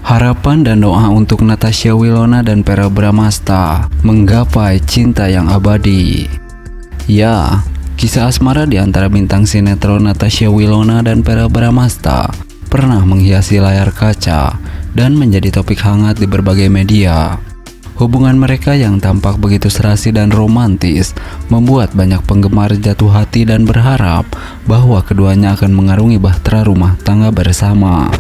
Harapan dan doa untuk Natasha Wilona dan Verrell Bramasta menggapai cinta yang abadi. Ya, kisah asmara di antara bintang sinetron Natasha Wilona dan Verrell Bramasta pernah menghiasi layar kaca dan menjadi topik hangat di berbagai media. Hubungan mereka yang tampak begitu serasi dan romantis membuat banyak penggemar jatuh hati dan berharap bahwa keduanya akan mengarungi bahtera rumah tangga bersama.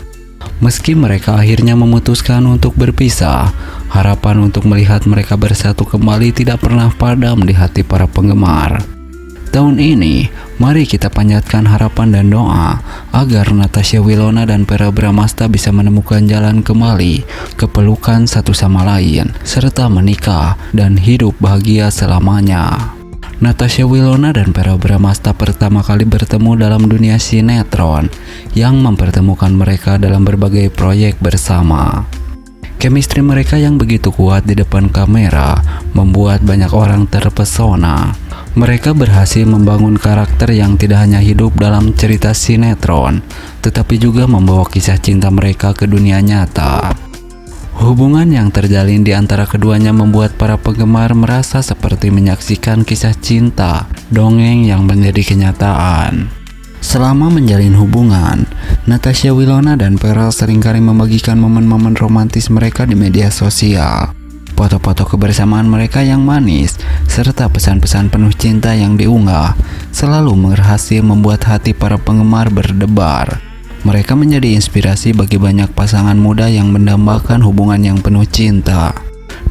Meski mereka akhirnya memutuskan untuk berpisah, harapan untuk melihat mereka bersatu kembali tidak pernah padam di hati para penggemar. Tahun ini, mari kita panjatkan harapan dan doa agar Natasha Wilona dan Verrell Bramasta bisa menemukan jalan kembali ke pelukan satu sama lain, serta menikah dan hidup bahagia selamanya. Natasha Wilona dan Verrell Bramasta pertama kali bertemu dalam dunia sinetron yang mempertemukan mereka dalam berbagai proyek bersama. Chemistry mereka yang begitu kuat di depan kamera membuat banyak orang terpesona. Mereka berhasil membangun karakter yang tidak hanya hidup dalam cerita sinetron, tetapi juga membawa kisah cinta mereka ke dunia nyata. Hubungan yang terjalin di antara keduanya membuat para penggemar merasa seperti menyaksikan kisah cinta dongeng yang menjadi kenyataan. Selama menjalin hubungan, Natasha Wilona dan Verrell seringkali membagikan momen-momen romantis mereka di media sosial. Foto-foto kebersamaan mereka yang manis, serta pesan-pesan penuh cinta yang diunggah, selalu berhasil membuat hati para penggemar berdebar. Mereka menjadi inspirasi bagi banyak pasangan muda yang mendambakan hubungan yang penuh cinta.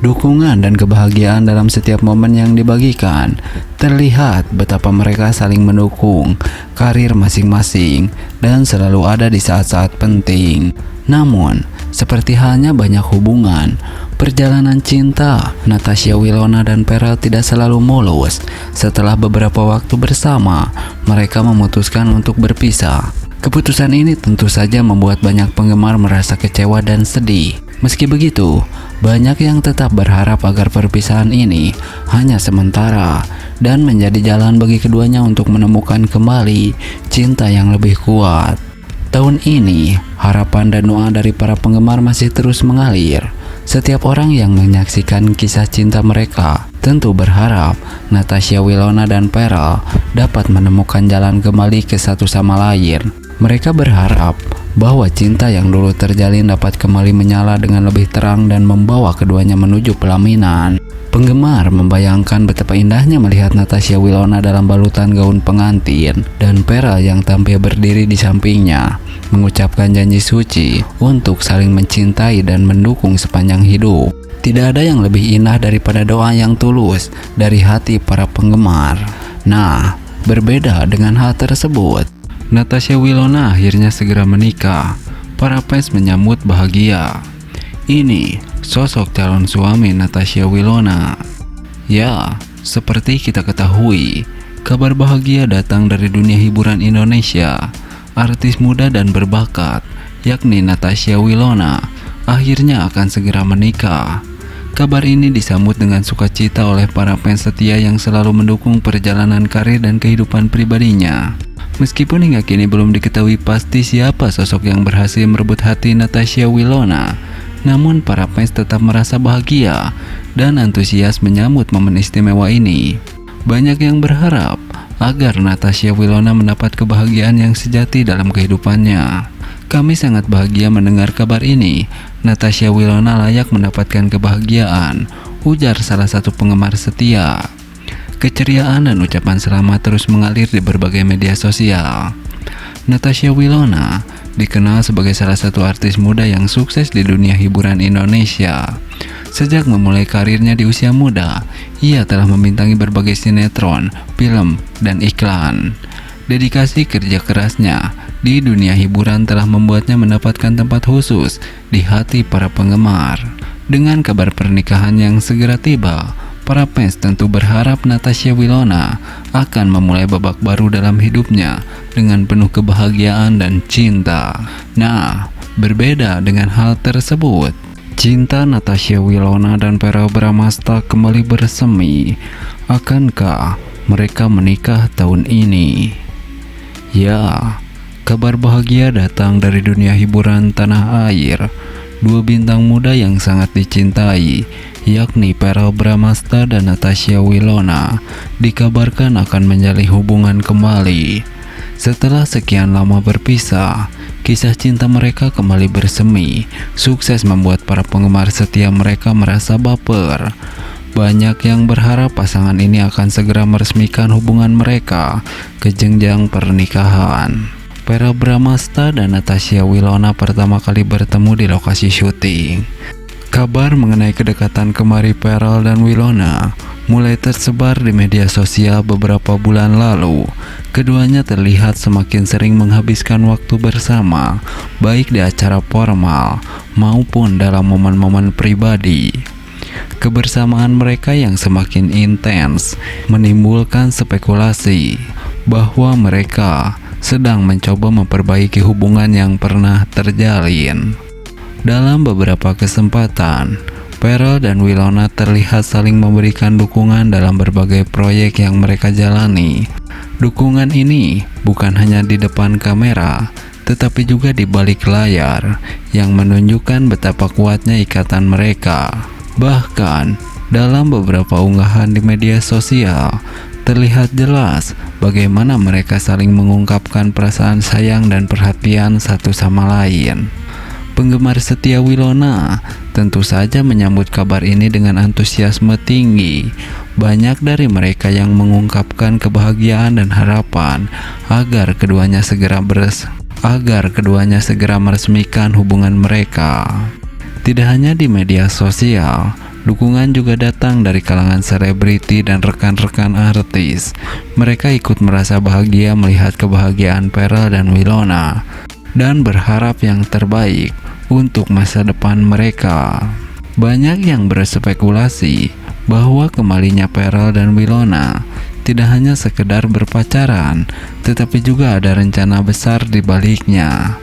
Dukungan dan kebahagiaan dalam setiap momen yang dibagikan terlihat betapa mereka saling mendukung karir masing-masing dan selalu ada di saat-saat penting. Namun, seperti halnya banyak hubungan, perjalanan cinta Natasha Wilona dan Verrell tidak selalu mulus. Setelah beberapa waktu bersama, mereka memutuskan untuk berpisah. Keputusan ini tentu saja membuat banyak penggemar merasa kecewa dan sedih. Meski begitu, banyak yang tetap berharap agar perpisahan ini hanya sementara dan menjadi jalan bagi keduanya untuk menemukan kembali cinta yang lebih kuat. Tahun ini, harapan dan doa dari para penggemar masih terus mengalir. Setiap orang yang menyaksikan kisah cinta mereka tentu berharap Natasha Wilona dan Verrell dapat menemukan jalan kembali ke satu sama lain. Mereka berharap bahwa cinta yang dulu terjalin dapat kembali menyala dengan lebih terang dan membawa keduanya menuju pelaminan. Penggemar membayangkan betapa indahnya melihat Natasha Wilona dalam balutan gaun pengantin dan Verrell yang tampil berdiri di sampingnya, mengucapkan janji suci untuk saling mencintai dan mendukung sepanjang hidup. Tidak ada yang lebih indah daripada doa yang tulus dari hati para penggemar. Nah, berbeda dengan hal tersebut, Natasha Wilona akhirnya segera menikah. Para fans menyambut bahagia. Ini sosok calon suami Natasha Wilona. Ya, seperti kita ketahui, kabar bahagia datang dari dunia hiburan Indonesia. Artis muda dan berbakat, yakni Natasha Wilona, akhirnya akan segera menikah. Kabar ini disambut dengan sukacita oleh para fans setia yang selalu mendukung perjalanan karir dan kehidupan pribadinya. Meskipun hingga kini belum diketahui pasti siapa sosok yang berhasil merebut hati Natasha Wilona, namun para fans tetap merasa bahagia dan antusias menyambut momen istimewa ini. Banyak yang berharap agar Natasha Wilona mendapat kebahagiaan yang sejati dalam kehidupannya. Kami sangat bahagia mendengar kabar ini. Natasha Wilona layak mendapatkan kebahagiaan, ujar salah satu penggemar setia. Keceriaan dan ucapan selamat terus mengalir di berbagai media sosial. Natasha Wilona dikenal sebagai salah satu artis muda yang sukses di dunia hiburan Indonesia. Sejak memulai karirnya di usia muda, ia telah membintangi berbagai sinetron, film, dan iklan. Dedikasi kerja kerasnya di dunia hiburan telah membuatnya mendapatkan tempat khusus di hati para penggemar. Dengan kabar pernikahan yang segera tiba, para fans tentu berharap Natasha Wilona akan memulai babak baru dalam hidupnya dengan penuh kebahagiaan dan cinta. Nah, berbeda dengan hal tersebut, cinta Natasha Wilona dan Verrell Bramasta kembali bersemi. Akankah mereka menikah tahun ini? Ya, kabar bahagia datang dari dunia hiburan tanah air. dua bintang muda yang sangat dicintai, yakni Verrell Bramasta dan Natasha Wilona, dikabarkan akan menjalin hubungan kembali. Setelah sekian lama berpisah, kisah cinta mereka kembali bersemi, sukses membuat para penggemar setia mereka merasa baper. Banyak yang berharap pasangan ini akan segera meresmikan hubungan mereka ke jenjang pernikahan. Verrell Bramasta dan Natasha Wilona pertama kali bertemu di lokasi syuting. Kabar mengenai kedekatan kemari Verrell dan Wilona mulai tersebar di media sosial beberapa bulan lalu. Keduanya terlihat semakin sering menghabiskan waktu bersama, baik di acara formal maupun dalam momen-momen pribadi. Kebersamaan mereka yang semakin intens menimbulkan spekulasi bahwa mereka sedang mencoba memperbaiki hubungan yang pernah terjalin. Dalam beberapa kesempatan, Verrell dan Wilona terlihat saling memberikan dukungan dalam berbagai proyek yang mereka jalani. Dukungan ini bukan hanya di depan kamera, tetapi juga di balik layar, yang menunjukkan betapa kuatnya ikatan mereka. Bahkan, dalam beberapa unggahan di media sosial, terlihat jelas bagaimana mereka saling mengungkapkan perasaan sayang dan perhatian satu sama lain. Penggemar setia Wilona tentu saja menyambut kabar ini dengan antusiasme tinggi. Banyak dari mereka yang mengungkapkan kebahagiaan dan harapan agar keduanya segera meresmikan hubungan mereka. Tidak hanya di media sosial, dukungan juga datang dari kalangan selebriti dan rekan-rekan artis. Mereka ikut merasa bahagia melihat kebahagiaan Verrell dan Wilona dan berharap yang terbaik untuk masa depan mereka. Banyak yang berspekulasi bahwa kembalinya Verrell dan Wilona tidak hanya sekedar berpacaran, tetapi juga ada rencana besar di baliknya.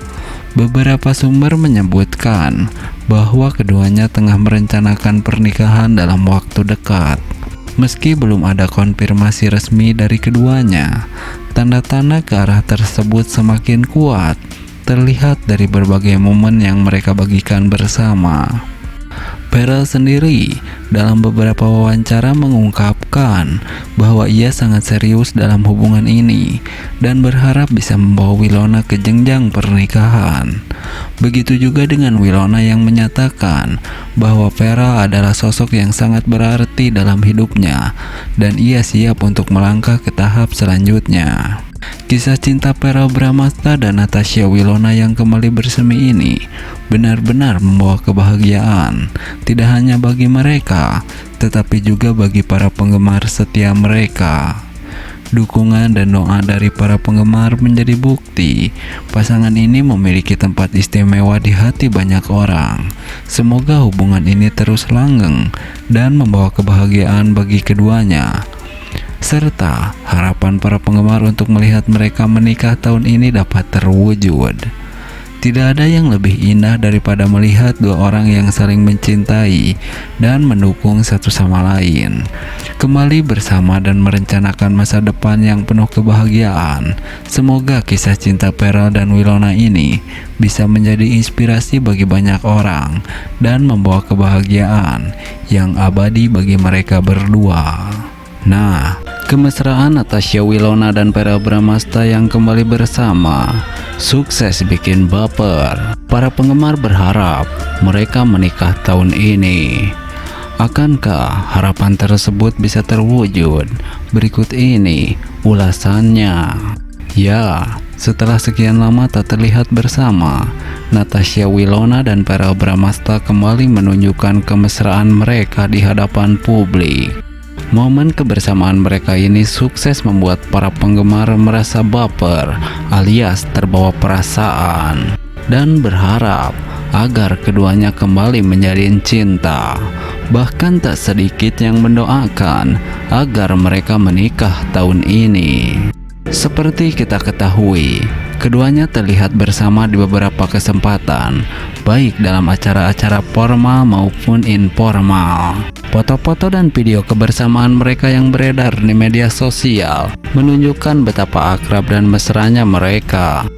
Beberapa sumber menyebutkan bahwa keduanya tengah merencanakan pernikahan dalam waktu dekat. Meski belum ada konfirmasi resmi dari keduanya, tanda-tanda ke arah tersebut semakin kuat terlihat dari berbagai momen yang mereka bagikan bersama. Verrell sendiri dalam beberapa wawancara mengungkapkan bahwa ia sangat serius dalam hubungan ini dan berharap bisa membawa Wilona ke jenjang pernikahan. Begitu juga dengan Wilona yang menyatakan bahwa Verrell adalah sosok yang sangat berarti dalam hidupnya dan ia siap untuk melangkah ke tahap selanjutnya. Kisah cinta Verrell Bramasta dan Natasha Wilona yang kembali bersemi ini benar-benar membawa kebahagiaan, tidak hanya bagi mereka, tetapi juga bagi para penggemar setia mereka. Dukungan dan doa dari para penggemar menjadi bukti pasangan ini memiliki tempat istimewa di hati banyak orang. Semoga hubungan ini terus langgeng dan membawa kebahagiaan bagi keduanya, serta harapan para penggemar untuk melihat mereka menikah tahun ini dapat terwujud. Tidak ada yang lebih indah daripada melihat dua orang yang saling mencintai dan mendukung satu sama lain kembali bersama dan merencanakan masa depan yang penuh kebahagiaan. Semoga kisah cinta Verrell dan Wilona ini bisa menjadi inspirasi bagi banyak orang dan membawa kebahagiaan yang abadi bagi mereka berdua. Nah, kemesraan Natasha Wilona dan Verrell Bramasta yang kembali bersama sukses bikin baper. Para penggemar berharap mereka menikah tahun ini. Akankah harapan tersebut bisa terwujud? Berikut ini ulasannya. Ya, setelah sekian lama tak terlihat bersama, Natasha Wilona dan Verrell Bramasta kembali menunjukkan kemesraan mereka di hadapan publik. Momen kebersamaan mereka ini sukses membuat para penggemar merasa baper alias terbawa perasaan dan berharap agar keduanya kembali menjalin cinta. Bahkan tak sedikit yang mendoakan agar mereka menikah tahun ini. Seperti kita ketahui, keduanya terlihat bersama di beberapa kesempatan, baik dalam acara-acara formal maupun informal. Foto-foto dan video kebersamaan mereka yang beredar di media sosial menunjukkan betapa akrab dan mesranya mereka.